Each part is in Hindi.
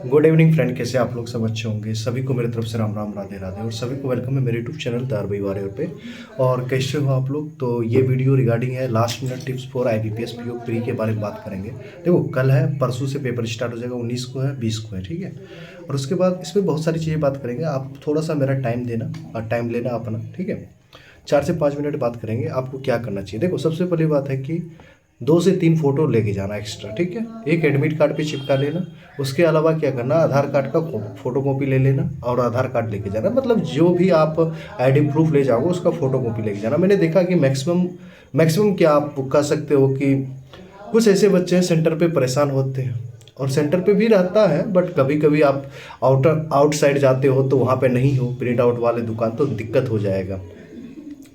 गुड इवनिंग फ्रेंड, कैसे आप लोग सब अच्छे होंगे। सभी को मेरी तरफ से राम राम राधे राधे और सभी को वेलकम है मेरे यूट्यूब चैनल द अरबी वॉरियर पे। और कैसे हो आप लोग। तो ये वीडियो रिगार्डिंग है last minute tips for IBPS PO pre के बारे में बात करेंगे। देखो, कल है, परसों से पेपर स्टार्ट हो जाएगा, 19 को है, 20 को है, ठीक है। और उसके बाद इसमें बहुत सारी चीज़ें बात करेंगे। आप थोड़ा सा मेरा टाइम देना और टाइम लेना अपना, ठीक है। 4 से 5 मिनट बात करेंगे आपको क्या करना चाहिए। देखो, सबसे पहली बात है कि 2 से 3 फोटो लेके जाना एक्स्ट्रा, ठीक है। एक एडमिट कार्ड पे चिपका लेना। उसके अलावा क्या करना, आधार कार्ड का फोटो कॉपी ले लेना और आधार कार्ड लेके जाना। मतलब जो भी आप आईडी प्रूफ ले जाओगे उसका फोटो कॉपी लेके जाना। मैंने देखा कि मैक्सिमम क्या आप कह सकते हो कि कुछ ऐसे बच्चे हैं सेंटर पे परेशान होते हैं, और सेंटर पे भी रहता है, बट कभी कभी आप आउटसाइड जाते हो तो वहाँ पे नहीं हो प्रिंट आउट वाले दुकान, तो दिक्कत हो जाएगा,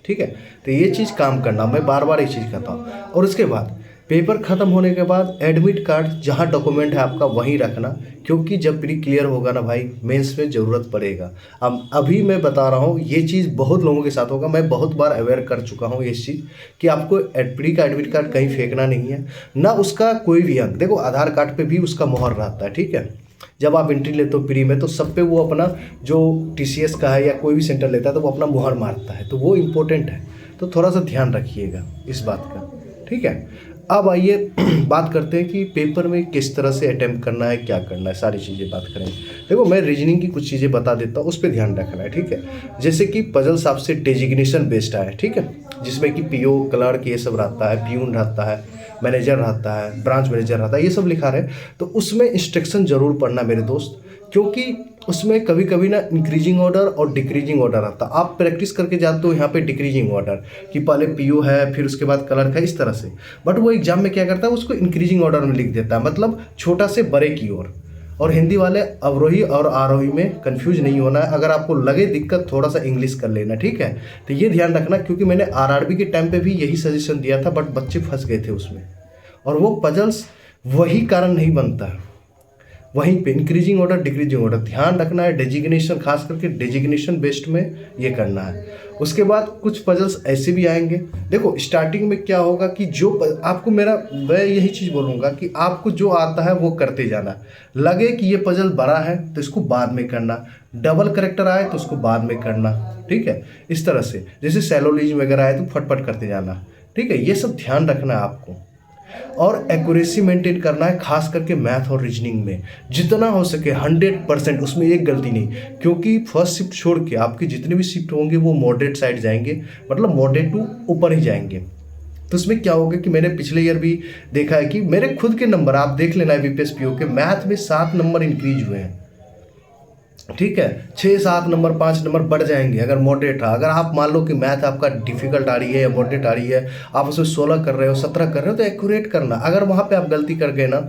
ठीक है। तो ये चीज़ काम करना, मैं बार बार ये चीज़ कहता हूँ। और उसके बाद पेपर ख़त्म होने के बाद एडमिट कार्ड जहाँ डॉक्यूमेंट है आपका वहीं रखना, क्योंकि जब प्री क्लियर होगा ना भाई, मेंस में ज़रूरत पड़ेगा। अब अभी मैं बता रहा हूँ, ये चीज़ बहुत लोगों के साथ होगा, मैं बहुत बार अवेयर कर चुका हूँ इस चीज़ कि आपको प्री का एडमिट कार्ड कहीं फेंकना नहीं है ना। उसका कोई भी अंक, देखो आधार कार्ड पे भी उसका मोहर रहता है, ठीक है। जब आप एंट्री लेते हो प्री में तो सब पे वो अपना जो TCS का है या कोई भी सेंटर लेता है तो वो अपना मुहर मारता है, तो वो इम्पोर्टेंट है। तो थोड़ा सा ध्यान रखिएगा इस बात का, ठीक है। अब आइए बात करते हैं कि पेपर में किस तरह से अटेम्प्ट करना है, क्या करना है, सारी चीज़ें बात करेंगे। देखो, मैं रीजनिंग की कुछ चीज़ें बता देता हूँ, उस पर ध्यान रखना है, ठीक है। जैसे कि पजल्स आपसे डेजिग्नेशन बेस्ड है, ठीक है, जिसमें कि PO क्लर्क ये सब रहता है, प्यून रहता है, मैनेजर रहता है, ब्रांच मैनेजर रहता है, ये सब लिखा रहे। तो उसमें इंस्ट्रक्शन जरूर पढ़ना मेरे दोस्त, क्योंकि उसमें कभी कभी ना इंक्रीजिंग ऑर्डर और डिक्रीजिंग ऑर्डर आता है। आप प्रैक्टिस करके जाते हो यहाँ पे डिक्रीजिंग ऑर्डर कि पहले PO है फिर उसके बाद क्लर्क है, इस तरह से। बट वो एग्जाम में क्या करता है, उसको इंक्रीजिंग ऑर्डर में लिख देता है, मतलब छोटा से बड़े की ओर। और हिंदी वाले अवरोही और आरोही में कंफ्यूज नहीं होना है। अगर आपको लगे दिक्कत, थोड़ा सा इंग्लिश कर लेना, ठीक है। तो ये ध्यान रखना, क्योंकि मैंने RRB के टाइम पे भी यही सजेशन दिया था, बट बच्चे फंस गए थे उसमें। और वो पजल्स वही कारण नहीं बनता है, वहीं पे इंक्रीजिंग ऑर्डर डिक्रीजिंग ऑर्डर ध्यान रखना है। डेजिग्नेशन, खास करके डेजिग्नेशन बेस्ड में ये करना है। उसके बाद कुछ पजल्स ऐसे भी आएंगे। देखो, स्टार्टिंग में क्या होगा कि जो आपको मैं यही चीज़ बोलूँगा कि आपको जो आता है वो करते जाना। लगे कि ये पजल बड़ा है तो इसको बाद में करना, डबल करेक्टर आए तो उसको बाद में करना, ठीक है। इस तरह से जैसे सैलोलिज्म वगैरह आए तो फटफट करते जाना, ठीक है। ये सब ध्यान रखना है आपको। और एक्यूरेसी मेंटेन करना है, खास करके मैथ और रीजनिंग में जितना हो सके 100%, उसमें एक गलती नहीं। क्योंकि फर्स्ट शिफ्ट छोड़ के आपके जितने भी शिफ्ट होंगे वो मॉडरेट साइड जाएंगे, मतलब मॉडरेट टू ऊपर ही जाएंगे। तो उसमें क्या होगा कि मैंने पिछले ईयर भी देखा है कि मेरे खुद के नंबर आप देख लेना, IBPS PO के मैथ में 7 नंबर इंक्रीज हुए हैं, ठीक है। 6-7 नंबर 5 नंबर बढ़ जाएंगे अगर मॉडरेट रहा। अगर आप मान लो कि मैथ आपका डिफिकल्ट आ रही है या मॉडरेट आ रही है, आप उसमें 16 कर रहे हो, 17 कर रहे हो, तो एक्यूरेट करना। अगर वहाँ पे आप गलती कर गए ना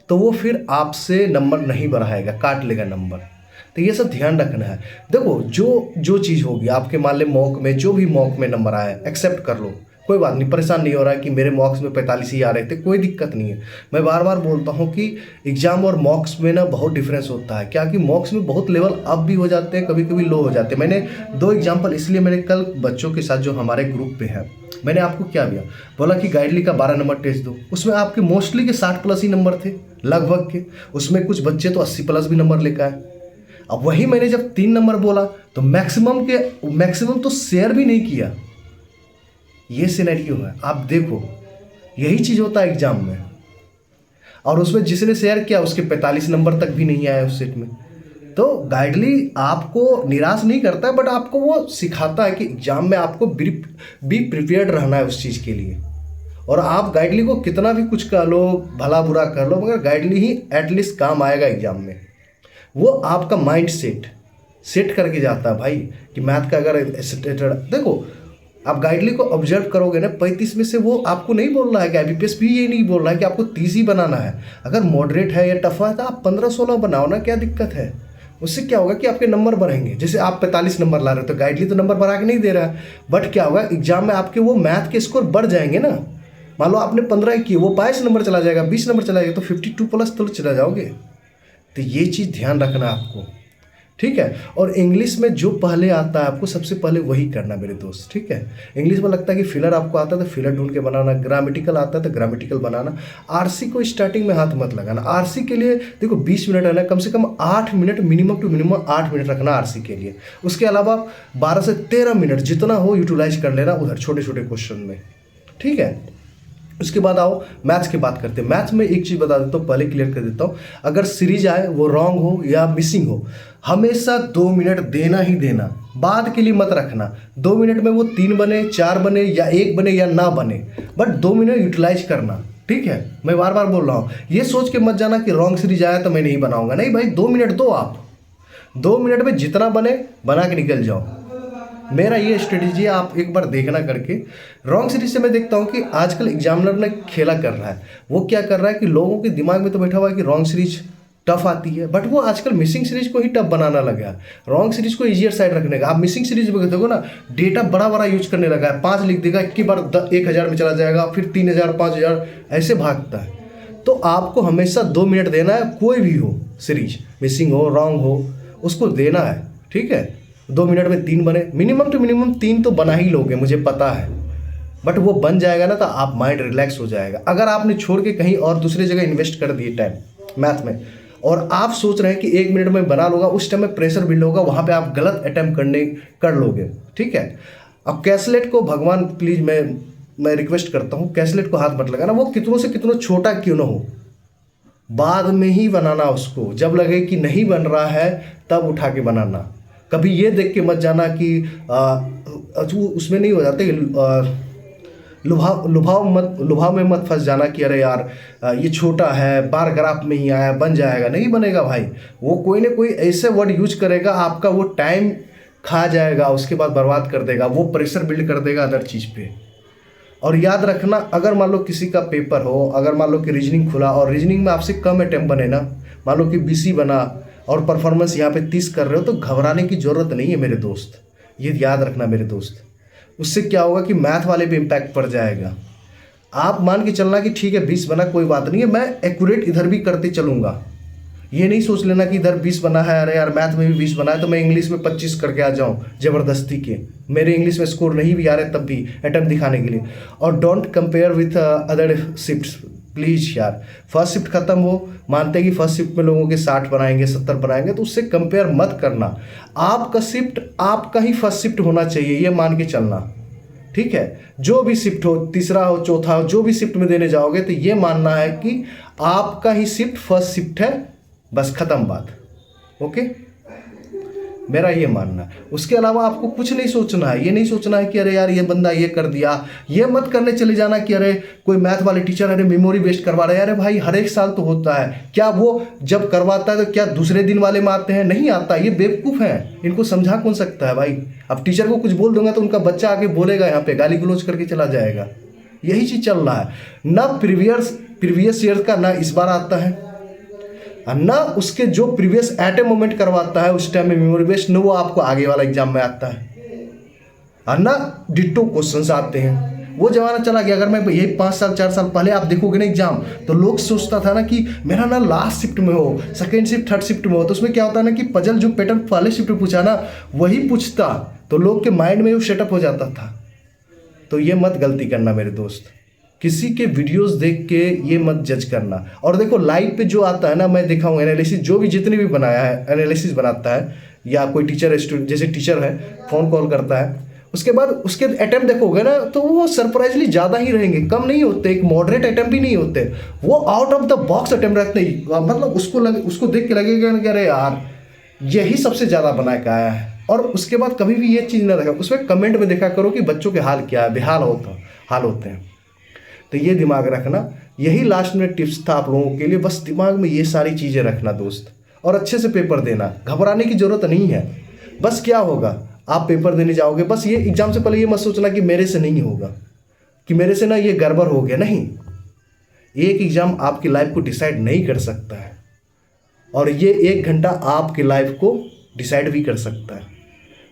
तो वो फिर आपसे नंबर नहीं बढ़ाएगा, काट लेगा नंबर। तो ये सब ध्यान रखना है। देखो, जो जो चीज़ होगी आपके, मान ले मॉक में, जो भी मॉक में नंबर आया एक्सेप्ट कर लो, कोई बात नहीं, परेशान नहीं हो रहा है कि मेरे मॉक्स में 45 ही आ रहे थे, कोई दिक्कत नहीं है। मैं बार बार बोलता हूँ कि एग्जाम और मॉक्स में ना बहुत डिफरेंस होता है। क्या कि मॉक्स में बहुत लेवल अप भी हो जाते हैं, कभी कभी लो हो जाते हैं। मैंने 2 एग्जाम्पल, इसलिए मैंने कल बच्चों के साथ जो हमारे ग्रुप पे है, मैंने आपको क्या बोला कि गाइडली का 12 नंबर टेस्ट दो। उसमें आपके मोस्टली के 60+ ही नंबर थे लगभग के, उसमें कुछ बच्चे तो 80+ भी नंबर लेकर आए। अब वही मैंने जब 3 नंबर बोला तो मैक्सिमम तो शेयर भी नहीं किया। ये सिनेरियो है, आप देखो, यही चीज़ होता है एग्जाम में। और उसमें जिसने शेयर किया उसके 45 नंबर तक भी नहीं आया उस सेट में। तो गाइडली आपको निराश नहीं करता है, बट आपको वो सिखाता है कि एग्जाम में आपको बी प्रिपेयर्ड रहना है उस चीज़ के लिए। और आप गाइडली को कितना भी कुछ कर लो, भला बुरा कर लो, मगर गाइडली ही एटलीस्ट काम आएगा एग्जाम में। वो आपका माइंड सेट करके जाता है भाई कि मैथ का अगर देखो, आप गाइडली को ऑब्जर्व करोगे ना, 35 में से वो आपको नहीं बोल रहा है कि IBPS भी ये नहीं बोल रहा है कि आपको 30 ही बनाना है। अगर मॉडरेट है या टफ है तो आप 15-16 बनाओ ना, क्या दिक्कत है। उससे क्या होगा कि आपके नंबर बढ़ेंगे। जैसे आप 45 नंबर ला रहे हो तो गाइडली तो नंबर बढ़ा के नहीं दे रहा है, बट क्या होगा एग्जाम में आपके वो मैथ के स्कोर बढ़ जाएंगे ना। मान लो आपने 15 किए, वो 22 नंबर चला जाएगा, 20 नंबर चला जाएगा, तो 52+ तो चला जाओगे। तो ये चीज़ ध्यान रखना आपको, ठीक है। और इंग्लिश में जो पहले आता है आपको सबसे पहले वही करना मेरे दोस्त, ठीक है। इंग्लिश में लगता है कि फिलर आपको आता है तो फिलर ढूंढ के बनाना, ग्रामेटिकल आता है तो ग्रामेटिकल बनाना। आरसी को स्टार्टिंग में हाथ मत लगाना। आरसी के लिए देखो 20 मिनट है ना, कम से कम 8 minute minimum to minimum 8 minute रखना आरसी के लिए। उसके अलावा 12 से 13 मिनट जितना हो यूटिलाइज कर लेना उधर छोटे छोटे क्वेश्चन में, ठीक है। उसके बाद आओ मैथ्स की बात करते हैं। मैथ्स में एक चीज़ बता देता हूँ, पहले क्लियर कर देता हूँ। अगर सीरीज आए वो रॉन्ग हो या मिसिंग हो, हमेशा 2 मिनट देना ही देना, बाद के लिए मत रखना। 2 मिनट में वो 3 बने, 4 बने या 1 बने या ना बने, बट 2 मिनट यूटिलाइज करना, ठीक है। मैं बार बार बोल रहा हूँ, ये सोच के मत जाना कि रॉन्ग सीरीज आया तो मैं नहीं बनाऊंगा। नहीं भाई, 2 मिनट दो आप, 2 मिनट में जितना बने बना के निकल जाओ। मेरा ये स्ट्रेटेजी आप एक बार देखना करके। रॉन्ग सीरीज से मैं देखता हूँ कि आजकल एग्जामिनर ने खेला कर रहा है। वो क्या कर रहा है कि लोगों के दिमाग में तो बैठा हुआ है कि रॉन्ग सीरीज टफ आती है, बट वो आजकल मिसिंग सीरीज को ही टफ बनाना लगा है, रॉन्ग सीरीज को इजियर साइड रखने का। आप मिसिंग सीरीज में देखो ना, डेटा बड़ा बड़ा यूज करने लगा है। 5 लिख देगा, एक बार 1000 में चला जाएगा, फिर 3000 5000 ऐसे भागता है। तो आपको हमेशा 2 मिनट देना है, कोई भी हो सीरीज, मिसिंग हो रॉन्ग हो, उसको देना है, ठीक है। 2 मिनट में 3 बने, मिनिमम टू मिनिमम 3 तो बना ही लोगे, मुझे पता है। बट वो बन जाएगा ना तो आप माइंड रिलैक्स हो जाएगा। अगर आपने छोड़ के कहीं और दूसरी जगह इन्वेस्ट कर दिए टाइम मैथ में, और आप सोच रहे हैं कि 1 मिनट में बना लूँगा, उस टाइम में प्रेशर बिल्ड होगा, वहाँ पे आप गलत अटैम्प्ट कर लोगे, ठीक है। अब कैसलेट को भगवान प्लीज़ मैं रिक्वेस्ट करता हूँ, कैसलेट को हाथ मत लगाना। वो कितनों से कितनों छोटा क्यों ना हो, बाद में ही बनाना उसको। जब लगे कि नहीं बन रहा है तब उठा के बनाना। कभी ये देख के मत जाना कि उसमें नहीं हो जाते, लुभाव में मत फंस जाना कि अरे यार ये छोटा है, बार ग्राफ में ही आया, बन जाएगा। नहीं बनेगा भाई। वो कोई ना कोई ऐसे वर्ड यूज करेगा, आपका वो टाइम खा जाएगा, उसके बाद बर्बाद कर देगा, वो प्रेशर बिल्ड कर देगा अदर चीज़ पे। और याद रखना, अगर मान लो किसी का पेपर हो, अगर मान लो कि रीजनिंग खुला और रीजनिंग में आपसे कम अटेम्प्ट बने ना, मान लो कि 20 बना और परफॉर्मेंस यहाँ पे 30 कर रहे हो, तो घबराने की ज़रूरत नहीं है मेरे दोस्त। ये याद रखना मेरे दोस्त। उससे क्या होगा कि मैथ वाले पे इम्पैक्ट पड़ जाएगा। आप मान के चलना कि ठीक है 20 बना, कोई बात नहीं है, मैं एक्यूरेट इधर भी करते चलूँगा। ये नहीं सोच लेना कि इधर 20 बना है, अरे यार मैथ में भी 20 बना है तो मैं इंग्लिश में 25 करके आ जाऊँ ज़बरदस्ती के। मेरे इंग्लिश में स्कोर नहीं भी आ रहे तब भी अटेम्प्ट दिखाने के लिए। और don't compare with other shifts please यार। फर्स्ट शिफ्ट खत्म हो, मानते हैं कि फर्स्ट शिफ्ट में लोगों के 60 बनाएंगे 70 बनाएंगे, तो उससे कंपेयर मत करना। आपका शिफ्ट आपका ही फर्स्ट शिफ्ट होना चाहिए, ये मान के चलना, ठीक है। जो भी शिफ्ट हो, तीसरा हो चौथा हो, जो भी शिफ्ट में देने जाओगे तो ये मानना है कि आपका ही शिफ्ट फर्स्ट शिफ्ट है, बस खत्म बात। ओके, मेरा ये मानना है। उसके अलावा आपको कुछ नहीं सोचना है। ये नहीं सोचना है कि अरे यार ये बंदा ये कर दिया, ये मत करने चले जाना कि अरे कोई मैथ वाले टीचर अरे मेमोरी बेस्ड करवा रहे हैं। अरे भाई हर एक साल तो होता है, क्या वो जब करवाता है तो क्या दूसरे दिन वाले में आते हैं? नहीं आता। ये बेवकूफ़ हैं, इनको समझा कौन सकता है भाई। अब टीचर को कुछ बोल दूंगा तो उनका बच्चा आके बोलेगा, यहाँ पे गाली गलौज करके चला जाएगा। यही चीज़ चल रहा है ना। प्रीवियस ईयर का ना इस बार आता है, ना उसके जो प्रीवियस एट ए मोमेंट करवाता है उस टाइम में मेमोरी बेस्ड, न वो आपको आगे वाला एग्जाम में आता है, और ना डिट्टो क्वेश्चंस आते हैं। वो जमाना चला गया। अगर मैं यही 5 साल 4 साल पहले आप देखोगे ना एग्जाम, तो लोग सोचता था ना कि मेरा ना लास्ट शिफ्ट में हो, सेकेंड शिफ्ट थर्ड शिफ्ट में हो, तो उसमें क्या होता है ना कि पजल जो पैटर्न पहले शिफ्ट में पूछा ना वही पूछता, तो लोग के माइंड में वो सेटअप हो जाता था। तो ये मत गलती करना मेरे दोस्त। किसी के वीडियोस देख के ये मत जज करना। और देखो लाइव पे जो आता है ना, मैं देखा हूँ एनालिसिस, जो भी जितने भी बनाया है एनालिसिस बनाता है, या कोई टीचर स्टूडेंट जैसे टीचर है फ़ोन कॉल करता है, उसके बाद उसके अटैम्प्ट देखोगे ना तो वो सरप्राइजली ज़्यादा ही रहेंगे, कम नहीं होते, एक मॉडरेट अटैम्प्ट भी नहीं होते, वो out of the box attempt रखते ही। मतलब उसको देख के लगेगा कि अरे यार यही सबसे ज़्यादा बना के आया है। और उसके बाद कभी भी ये चीज़ ना देखा, उसमें कमेंट में देखा करो कि बच्चों के हाल क्या है, बेहाल हाल होते हैं। तो ये दिमाग रखना। यही लास्ट में टिप्स था आप लोगों के लिए। बस दिमाग में ये सारी चीज़ें रखना दोस्त, और अच्छे से पेपर देना। घबराने की ज़रूरत नहीं है। बस क्या होगा, आप पेपर देने जाओगे, बस ये एग्ज़ाम से पहले ये मत सोचना कि मेरे से नहीं होगा, कि मेरे से ना ये गड़बड़ हो गया। नहीं, एक एग्ज़ाम आपकी लाइफ को डिसाइड नहीं कर सकता है, और ये 1 घंटा आपकी लाइफ को डिसाइड भी कर सकता है।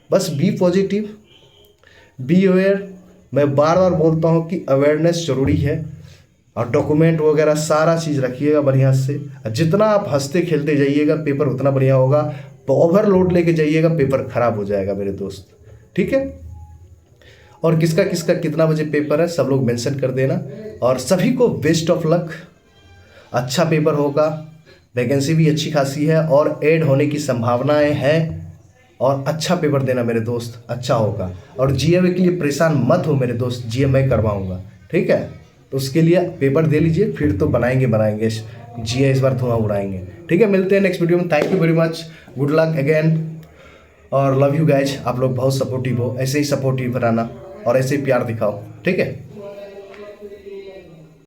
बस बी पॉजिटिव, बी अवेयर। मैं बार बार बोलता हूँ कि अवेयरनेस ज़रूरी है, और डॉक्यूमेंट वगैरह सारा चीज़ रखिएगा बढ़िया से। जितना आप हंसते खेलते जाइएगा पेपर उतना बढ़िया होगा। तो ओवरलोड लेके जाइएगा, पेपर खराब हो जाएगा मेरे दोस्त, ठीक है। और किसका किसका कितना बजे पेपर है सब लोग मेंशन कर देना, और सभी को बेस्ट ऑफ लक। अच्छा पेपर होगा, वैकेंसी भी अच्छी खासी है और ऐड होने की संभावनाएं हैं, और अच्छा पेपर देना मेरे दोस्त, अच्छा होगा। और जीए के लिए परेशान मत हो मेरे दोस्त, जीए मैं करवाऊंगा, ठीक है। तो उसके लिए पेपर दे लीजिए, फिर तो बनाएंगे जीए इस बार धुआं उड़ाएंगे, ठीक है। मिलते हैं नेक्स्ट वीडियो में। Thank you very much, good luck again, और लव यू गाइज। आप लोग बहुत सपोर्टिव हो, ऐसे ही सपोर्टिव रहना और ऐसे ही प्यार दिखाओ, ठीक है।